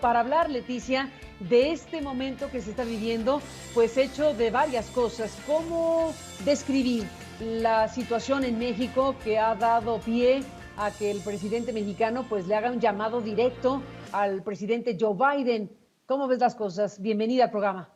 Para hablar, Leticia, de este momento que se está viviendo, pues hecho de varias cosas. ¿Cómo describir la situación en México que ha dado pie a que el presidente mexicano pues le haga un llamado directo al presidente Joe Biden? ¿Cómo ves las cosas? Bienvenida al programa.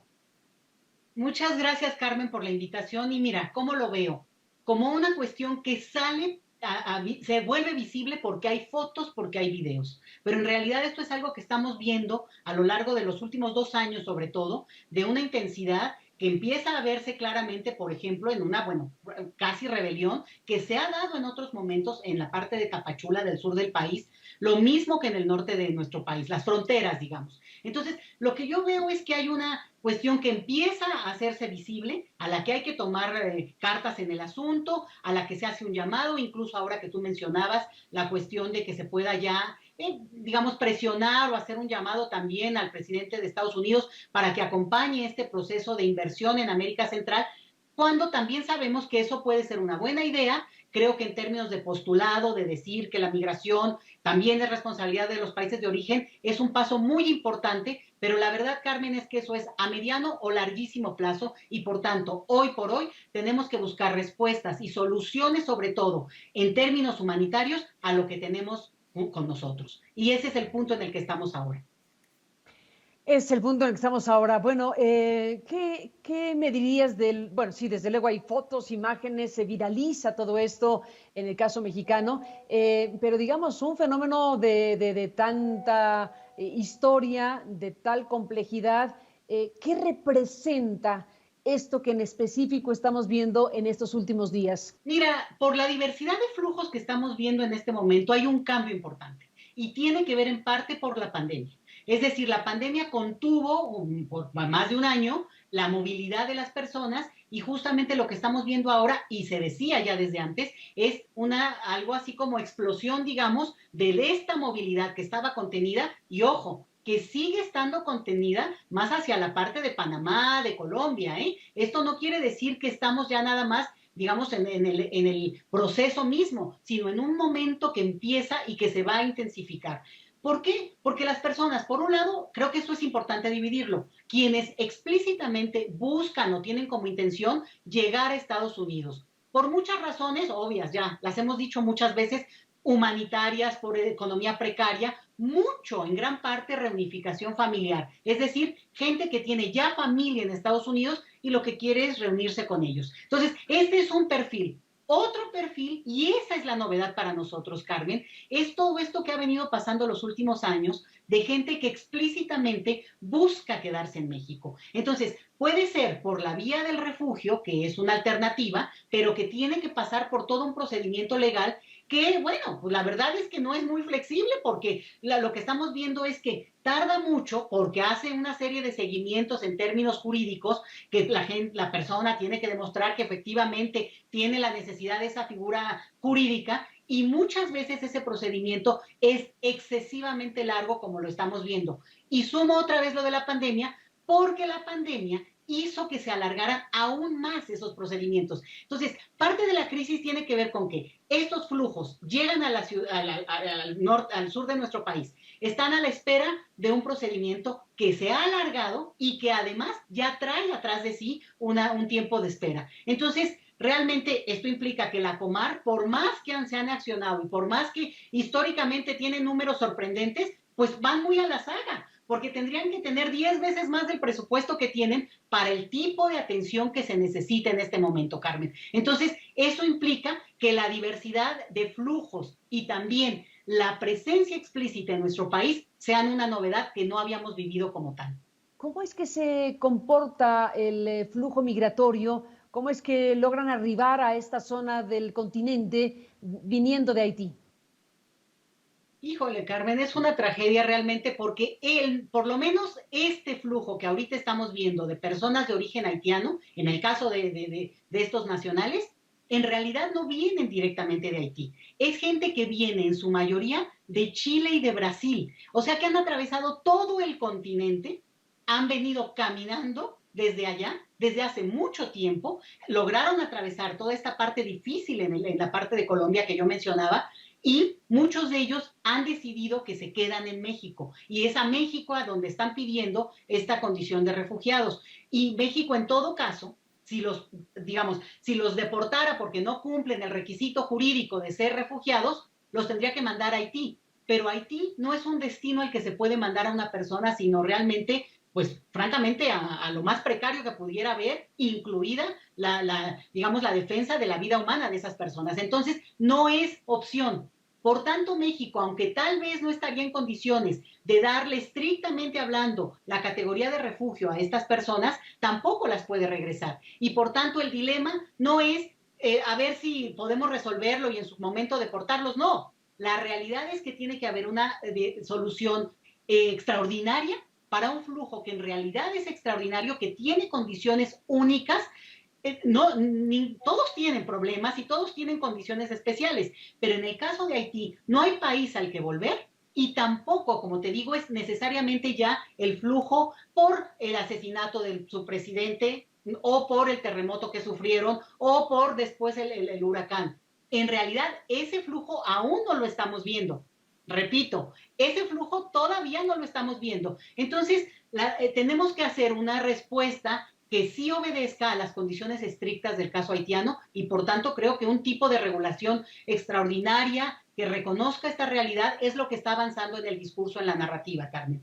Muchas gracias, Carmen, por la invitación. Y mira, ¿cómo lo veo? Como una cuestión que se vuelve visible porque hay fotos, porque hay videos. Pero en realidad esto es algo que estamos viendo a lo largo de los últimos 2 años, sobre todo, de una intensidad que empieza a verse claramente, por ejemplo, en una, bueno, casi rebelión que se ha dado en otros momentos en la parte de Tapachula, del sur del país, lo mismo que en el norte de nuestro país, las fronteras, digamos. Entonces, lo que yo veo es que hay una cuestión que empieza a hacerse visible, a la que hay que tomar cartas en el asunto, a la que se hace un llamado, incluso ahora que tú mencionabas la cuestión de que se pueda ya, digamos, presionar o hacer un llamado también al presidente de Estados Unidos para que acompañe este proceso de inversión en América Central, cuando también sabemos que eso puede ser una buena idea. Creo que en términos de postulado, de decir que la migración también es responsabilidad de los países de origen, es un paso muy importante, pero la verdad, Carmen, es que eso es a mediano o larguísimo plazo y por tanto, hoy por hoy, tenemos que buscar respuestas y soluciones, sobre todo en términos humanitarios, a lo que tenemos con nosotros. Y ese es el punto en el que estamos ahora. Es el punto en el que estamos ahora. Bueno, ¿qué me dirías del, bueno, sí, desde luego hay fotos, imágenes, se viraliza todo esto en el caso mexicano, pero digamos un fenómeno de tanta historia, de tal complejidad, ¿qué representa esto que en específico estamos viendo en estos últimos días? Mira, por la diversidad de flujos que estamos viendo en este momento, hay un cambio importante y tiene que ver en parte por la pandemia. Es decir, la pandemia contuvo por más de un año la movilidad de las personas y justamente lo que estamos viendo ahora, y se decía ya desde antes, es algo así como explosión, digamos, de esta movilidad que estaba contenida y ojo, que sigue estando contenida más hacia la parte de Panamá, de Colombia, ¿eh? Esto no quiere decir que estamos ya nada más digamos, en el proceso mismo, sino en un momento que empieza y que se va a intensificar. ¿Por qué? Porque las personas, por un lado, creo que esto es importante dividirlo, quienes explícitamente buscan o tienen como intención llegar a Estados Unidos, por muchas razones obvias, ya las hemos dicho muchas veces, humanitarias, por economía precaria, mucho, en gran parte, reunificación familiar. Es decir, gente que tiene ya familia en Estados Unidos y lo que quiere es reunirse con ellos. Entonces, este es un perfil. Otro perfil, y esa es la novedad para nosotros, Carmen, es todo esto que ha venido pasando los últimos años de gente que explícitamente busca quedarse en México. Entonces, puede ser por la vía del refugio, que es una alternativa, pero que tiene que pasar por todo un procedimiento legal que, bueno, pues la verdad es que no es muy flexible porque lo que estamos viendo es que tarda mucho porque hace una serie de seguimientos en términos jurídicos que la persona tiene que demostrar que efectivamente tiene la necesidad de esa figura jurídica y muchas veces ese procedimiento es excesivamente largo como lo estamos viendo. Y sumo otra vez lo de la pandemia porque la pandemia hizo que se alargaran aún más esos procedimientos. Entonces, parte de la crisis tiene que ver con que estos flujos llegan a la ciudad, al sur de nuestro país, están a la espera de un procedimiento que se ha alargado y que además ya trae atrás de sí un tiempo de espera. Entonces, realmente esto implica que la Comar, por más que se han accionado y por más que históricamente tienen números sorprendentes, pues van muy a la saga, porque tendrían que tener 10 veces más del presupuesto que tienen para el tipo de atención que se necesita en este momento, Carmen. Entonces, eso implica que la diversidad de flujos y también la presencia explícita en nuestro país sean una novedad que no habíamos vivido como tal. ¿Cómo es que se comporta el flujo migratorio? ¿Cómo es que logran arribar a esta zona del continente viniendo de Haití? Híjole, Carmen, es una tragedia realmente porque por lo menos este flujo que ahorita estamos viendo de personas de origen haitiano, en el caso de estos nacionales, en realidad no vienen directamente de Haití. Es gente que viene en su mayoría de Chile y de Brasil. O sea que han atravesado todo el continente, han venido caminando desde allá, desde hace mucho tiempo, lograron atravesar toda esta parte difícil en la parte de Colombia que yo mencionaba, y muchos de ellos han decidido que se quedan en México y es a México a donde están pidiendo esta condición de refugiados. Y México, en todo caso, si los, digamos, si los deportara porque no cumplen el requisito jurídico de ser refugiados, los tendría que mandar a Haití. Pero Haití no es un destino al que se puede mandar a una persona, sino realmente, pues francamente, a lo más precario que pudiera haber, incluida digamos, la defensa de la vida humana de esas personas. Entonces, no es opción. Por tanto, México, aunque tal vez no estaría en condiciones de darle estrictamente hablando la categoría de refugio a estas personas, tampoco las puede regresar. Y por tanto, el dilema no es a ver si podemos resolverlo y en su momento deportarlos, no. La realidad es que tiene que haber una solución extraordinaria para un flujo que en realidad es extraordinario, que tiene condiciones únicas. No, todos tienen problemas y todos tienen condiciones especiales, pero en el caso de Haití no hay país al que volver y tampoco, como te digo, es necesariamente ya el flujo por el asesinato de su presidente o por el terremoto que sufrieron o por después el huracán. En realidad, ese flujo aún no lo estamos viendo. Repito, ese flujo todavía no lo estamos viendo. Entonces, tenemos que hacer una respuesta que sí obedezca a las condiciones estrictas del caso haitiano y por tanto creo que un tipo de regulación extraordinaria que reconozca esta realidad es lo que está avanzando en el discurso, en la narrativa, Carmen.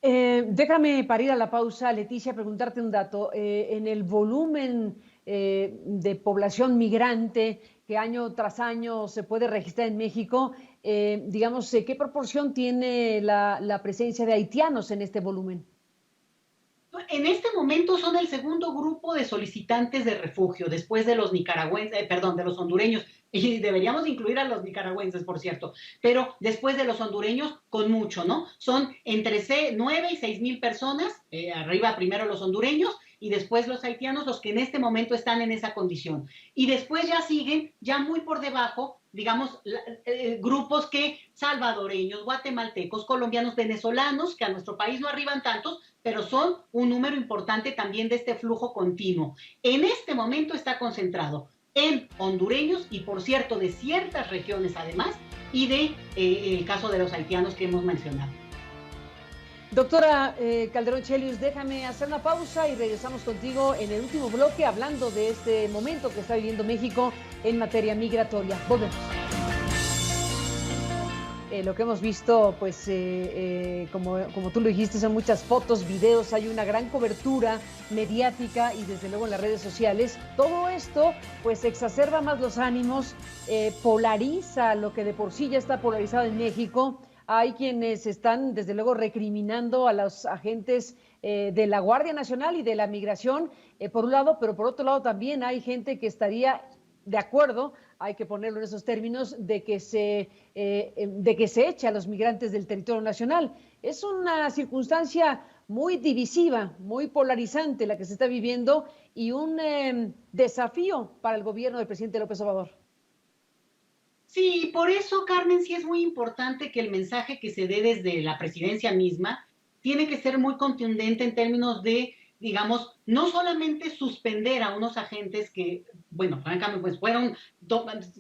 Déjame, para ir a la pausa, Leticia, preguntarte un dato. En el volumen de población migrante que año tras año se puede registrar en México, digamos, ¿qué proporción tiene la presencia de haitianos en este volumen? En este momento son el segundo grupo de solicitantes de refugio, después de los nicaragüenses, perdón, de los hondureños, y deberíamos incluir a los nicaragüenses, por cierto, pero después de los hondureños, con mucho, ¿no? Son entre 9 y 6 mil personas, arriba primero los hondureños, y después los haitianos, los que en este momento están en esa condición. Y después ya siguen, ya muy por debajo, digamos, grupos que salvadoreños, guatemaltecos, colombianos, venezolanos, que a nuestro país no arriban tantos, pero son un número importante también de este flujo continuo. En este momento está concentrado en hondureños y, por cierto, de ciertas regiones además, y de el caso de los haitianos que hemos mencionado. Doctora Calderón Chelius, déjame hacer una pausa y regresamos contigo en el último bloque hablando de este momento que está viviendo México en materia migratoria. Volvemos. Lo que hemos visto, pues, como tú lo dijiste, son muchas fotos, videos, hay una gran cobertura mediática y desde luego en las redes sociales. Todo esto, pues, exacerba más los ánimos, polariza lo que de por sí ya está polarizado en México. Hay quienes están, desde luego, recriminando a los agentes de la Guardia Nacional y de la Migración, por un lado, pero por otro lado también hay gente que estaría de acuerdo, hay que ponerlo en esos términos, de que se eche a los migrantes del territorio nacional. Es una circunstancia muy divisiva, muy polarizante la que se está viviendo y un desafío para el gobierno del presidente López Obrador. Sí, por eso, Carmen, sí es muy importante que el mensaje que se dé desde la presidencia misma tiene que ser muy contundente en términos de, digamos, no solamente suspender a unos agentes que, bueno, francamente, pues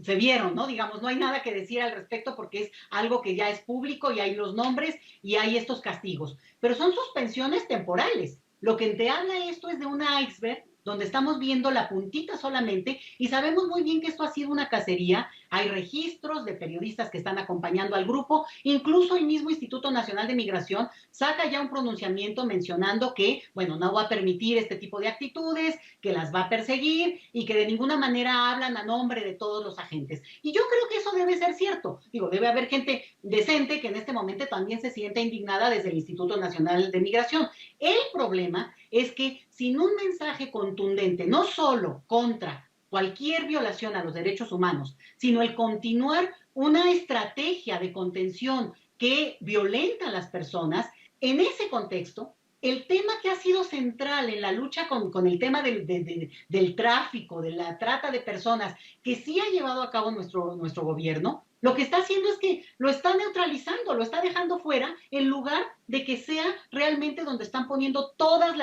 se vieron, ¿no? Digamos, no hay nada que decir al respecto porque es algo que ya es público y hay los nombres y hay estos castigos, pero son suspensiones temporales. Lo que te habla esto es de un iceberg donde estamos viendo la puntita solamente y sabemos muy bien que esto ha sido una cacería. Hay registros de periodistas que están acompañando al grupo, incluso el mismo Instituto Nacional de Migración saca ya un pronunciamiento mencionando que, bueno, no va a permitir este tipo de actitudes, que las va a perseguir y que de ninguna manera hablan a nombre de todos los agentes. Y yo creo que eso debe ser cierto. Digo, debe haber gente decente que en este momento también se sienta indignada desde el Instituto Nacional de Migración. El problema es que sin un mensaje contundente, no solo contra cualquier violación a los derechos humanos, sino el continuar una estrategia de contención que violenta a las personas, en ese contexto, el tema que ha sido central en la lucha con el tema del tráfico, de la trata de personas, que sí ha llevado a cabo nuestro gobierno, Lo que está haciendo es que lo está neutralizando, lo está dejando fuera, en lugar de que sea realmente donde están poniendo todas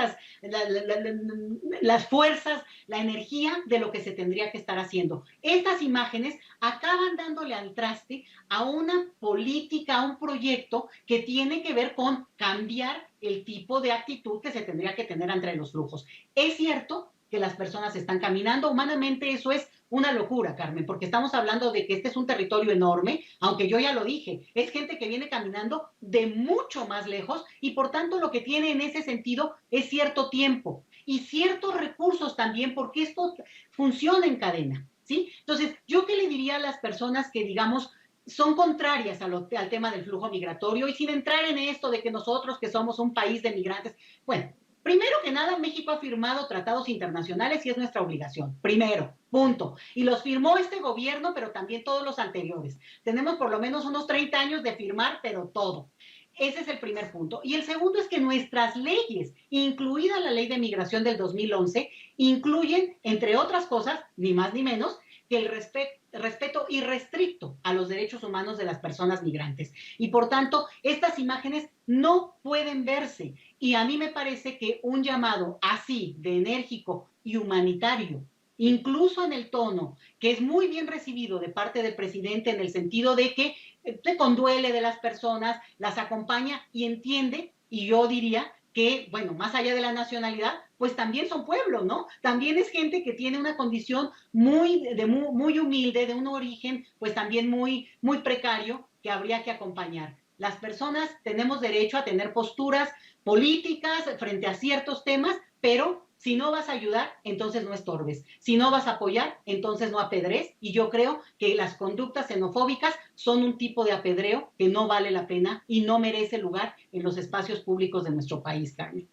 las fuerzas, la energía de lo que se tendría que estar haciendo. Estas imágenes acaban dándole al traste a una política, a un proyecto que tiene que ver con cambiar el tipo de actitud que se tendría que tener entre los flujos. Es cierto que las personas están caminando, humanamente eso es una locura, Carmen, porque estamos hablando de que este es un territorio enorme, aunque yo ya lo dije, es gente que viene caminando de mucho más lejos y por tanto lo que tiene en ese sentido es cierto tiempo y ciertos recursos también, porque esto funciona en cadena, ¿sí? Entonces, ¿yo qué le diría a las personas que, digamos, son contrarias al tema del flujo migratorio y sin entrar en esto de que nosotros que somos un país de migrantes? Bueno, primero que nada, México ha firmado tratados internacionales y es nuestra obligación. Primero, punto. Y los firmó este gobierno, pero también todos los anteriores. Tenemos por lo menos unos 30 años de firmar, pero todo. Ese es el primer punto. Y el segundo es que nuestras leyes, incluida la ley de migración del 2011, incluyen, entre otras cosas, ni más ni menos, que el respeto irrestricto a los derechos humanos de las personas migrantes. Y por tanto, estas imágenes no pueden verse. Y a mí me parece que un llamado así de enérgico y humanitario, incluso en el tono que es muy bien recibido de parte del presidente en el sentido de que se conduele de las personas, las acompaña y entiende, y yo diría que, bueno, más allá de la nacionalidad, pues también son pueblos, ¿no? También es gente que tiene una condición muy humilde, de un origen, pues también muy precario, que habría que acompañar. Las personas tenemos derecho a tener posturas políticas frente a ciertos temas, pero si no vas a ayudar, entonces no estorbes. Si no vas a apoyar, entonces no apedres. Y yo creo que las conductas xenofóbicas son un tipo de apedreo que no vale la pena y no merece lugar en los espacios públicos de nuestro país, Carmen.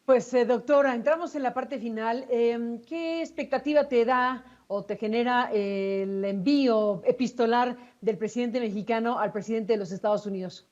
Pues, doctora, entramos en la parte final. ¿Qué expectativa te da o te genera el envío epistolar del presidente mexicano al presidente de los Estados Unidos?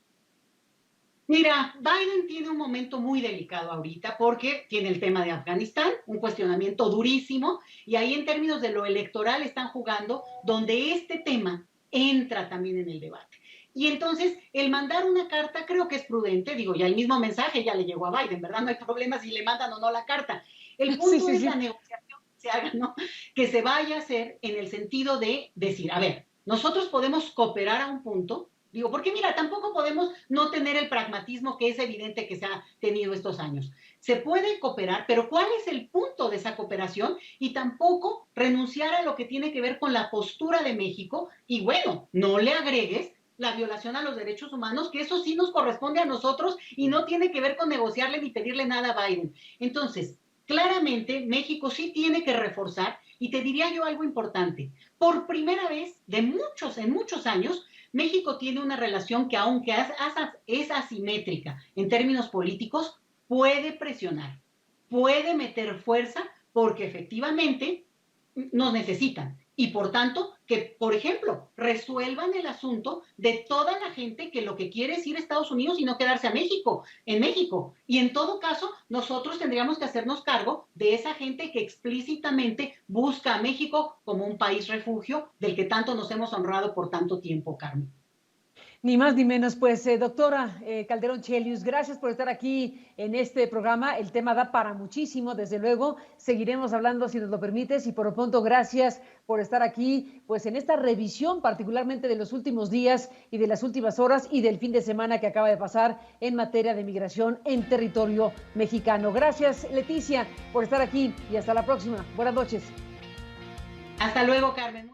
Mira, Biden tiene un momento muy delicado ahorita porque tiene el tema de Afganistán, un cuestionamiento durísimo, y ahí en términos de lo electoral están jugando donde este tema entra también en el debate. Y entonces, el mandar una carta creo que es prudente, digo, ya el mismo mensaje ya le llegó a Biden, ¿verdad? No hay problema si le mandan o no la carta. El Sí, punto sí, es sí. la negociación que se haga, ¿no? Que se vaya a hacer en el sentido de decir, a ver, nosotros podemos cooperar a un punto. Digo, porque mira, tampoco podemos no tener el pragmatismo que es evidente que se ha tenido estos años. Se puede cooperar, pero ¿cuál es el punto de esa cooperación? Y tampoco renunciar a lo que tiene que ver con la postura de México. Y bueno, no le agregues la violación a los derechos humanos, que eso sí nos corresponde a nosotros y no tiene que ver con negociarle ni pedirle nada a Biden. Entonces, claramente México sí tiene que reforzar, y te diría yo algo importante. Por primera vez en muchos años, México tiene una relación que, aunque es asimétrica en términos políticos, puede presionar, puede meter fuerza, porque efectivamente nos necesitan. Y por tanto, que, por ejemplo, resuelvan el asunto de toda la gente que lo que quiere es ir a Estados Unidos y no quedarse en México. Y en todo caso, nosotros tendríamos que hacernos cargo de esa gente que explícitamente busca a México como un país refugio del que tanto nos hemos honrado por tanto tiempo, Carmen. Ni más ni menos, pues, doctora Calderón Chelius, gracias por estar aquí en este programa. El tema da para muchísimo, desde luego. Seguiremos hablando si nos lo permites y por lo pronto gracias por estar aquí, pues en esta revisión particularmente de los últimos días y de las últimas horas y del fin de semana que acaba de pasar en materia de migración en territorio mexicano. Gracias, Leticia, por estar aquí y hasta la próxima. Buenas noches. Hasta luego, Carmen.